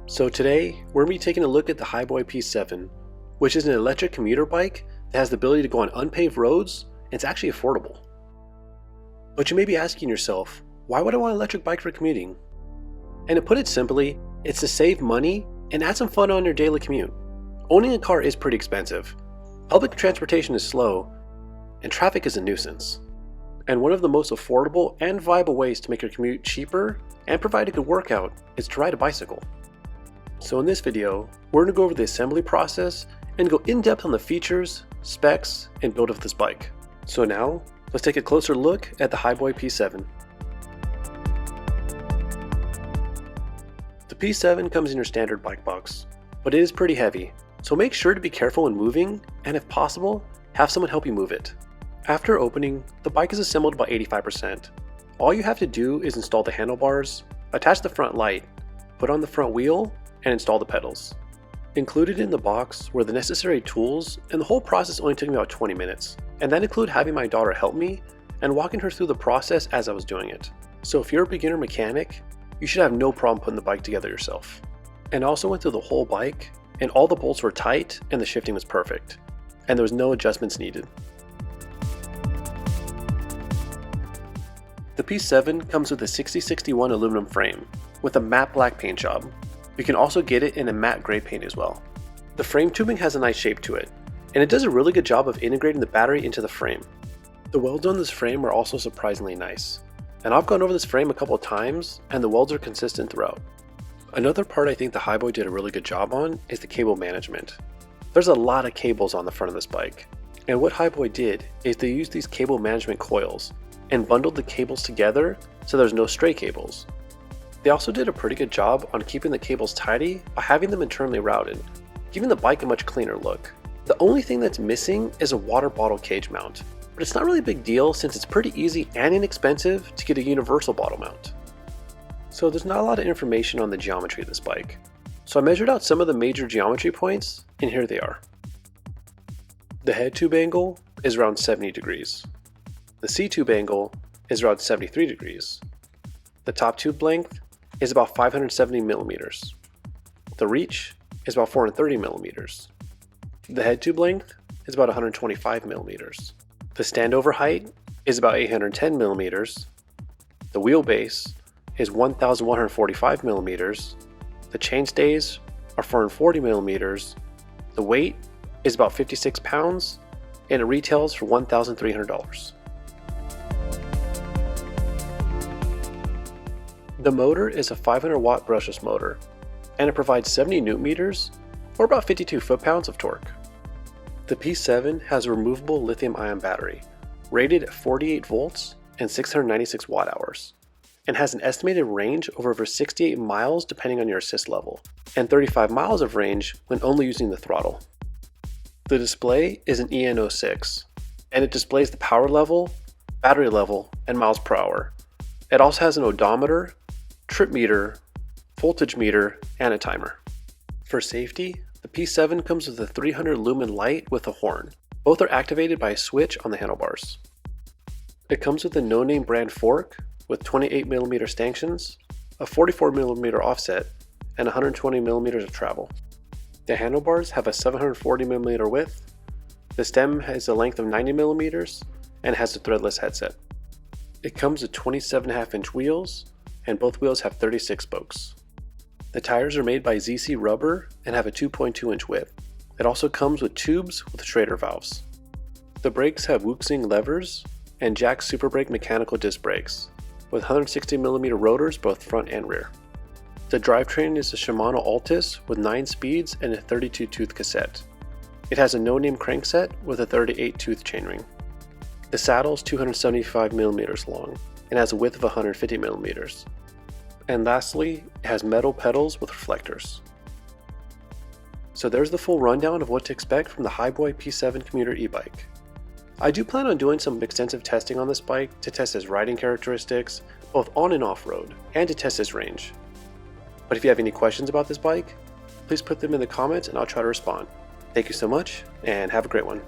So today, we're going to be taking a look at the Hiboy P7, which is an electric commuter bike that has the ability to go on unpaved roads, and it's actually affordable. But you may be asking yourself, why would I want an electric bike for commuting? And to put it simply, it's to save money and add some fun on your daily commute. Owning a car is pretty expensive, public transportation is slow, and traffic is a nuisance. And one of the most affordable and viable ways to make your commute cheaper and provide a good workout is to ride a bicycle. So in this video, we're going to go over the assembly process and go in depth on the features, specs, and build of this bike. So now, let's take a closer look at the Hiboy P7. The P7 comes in your standard bike box, but it is pretty heavy, so make sure to be careful when moving, and if possible, have someone help you move it. After opening, the bike is assembled about 85%. All you have to do is install the handlebars, attach the front light, put on the front wheel, and install the pedals. Included in the box were the necessary tools, and the whole process only took me about 20 minutes. And that included having my daughter help me and walking her through the process as I was doing it. So if you're a beginner mechanic, you should have no problem putting the bike together yourself. And I also went through the whole bike, and all the bolts were tight and the shifting was perfect. And there was no adjustments needed. The P7 comes with a 6061 aluminum frame with a matte black paint job. You can also get it in a matte gray paint as well. The frame tubing has a nice shape to it, and it does a really good job of integrating the battery into the frame. The welds on this frame are also surprisingly nice, and I've gone over this frame a couple of times and the welds are consistent throughout. Another part I think the Hiboy did a really good job on is the cable management. There's a lot of cables on the front of this bike, and what Hiboy did is they used these cable management coils and bundled the cables together so there's no stray cables. They also did a pretty good job on keeping the cables tidy by having them internally routed, giving the bike a much cleaner look. The only thing that's missing is a water bottle cage mount, but it's not really a big deal since it's pretty easy and inexpensive to get a universal bottle mount. So there's not a lot of information on the geometry of this bike. So I measured out some of the major geometry points, and here they are. The head tube angle is around 70 degrees. The C-tube angle is around 73 degrees. The top tube length is about 570 millimeters. The reach is about 430 millimeters. The head tube length is about 125 millimeters. The standover height is about 810 millimeters. The wheelbase is 1,145 millimeters. The chainstays are 440 millimeters. The weight is about 56 pounds, and it retails for $1,300. The motor is a 500 watt brushless motor, and it provides 70 newton meters, or about 52 foot-pounds of torque. The P7 has a removable lithium-ion battery, rated at 48 volts and 696 watt-hours, and has an estimated range of over 68 miles depending on your assist level, and 35 miles of range when only using the throttle. The display is an EN06, and it displays the power level, battery level, and miles per hour. It also has an odometer, trip meter, voltage meter, and a timer. For safety, the P7 comes with a 300 lumen light with a horn. Both are activated by a switch on the handlebars. It comes with a no-name brand fork with 28mm stanchions, a 44mm offset, and 120mm of travel. The handlebars have a 740mm width. The stem has a length of 90mm and has a threadless headset. It comes with 27.5-inch wheels, and both wheels have 36 spokes. The tires are made by ZC Rubber and have a 2.2-inch width. It also comes with tubes with Schrader valves. The brakes have Wuxing levers and Jack Super Brake mechanical disc brakes, with 160mm rotors both front and rear. The drivetrain is a Shimano Altis with 9 speeds and a 32-tooth cassette. It has a no-name crankset with a 38-tooth chainring. The saddle is 275mm long and has a width of 150mm. And lastly, it has metal pedals with reflectors. So there's the full rundown of what to expect from the Hiboy P7 commuter e-bike. I do plan on doing some extensive testing on this bike to test its riding characteristics, both on and off-road, and to test its range. But if you have any questions about this bike, please put them in the comments and I'll try to respond. Thank you so much, and have a great one.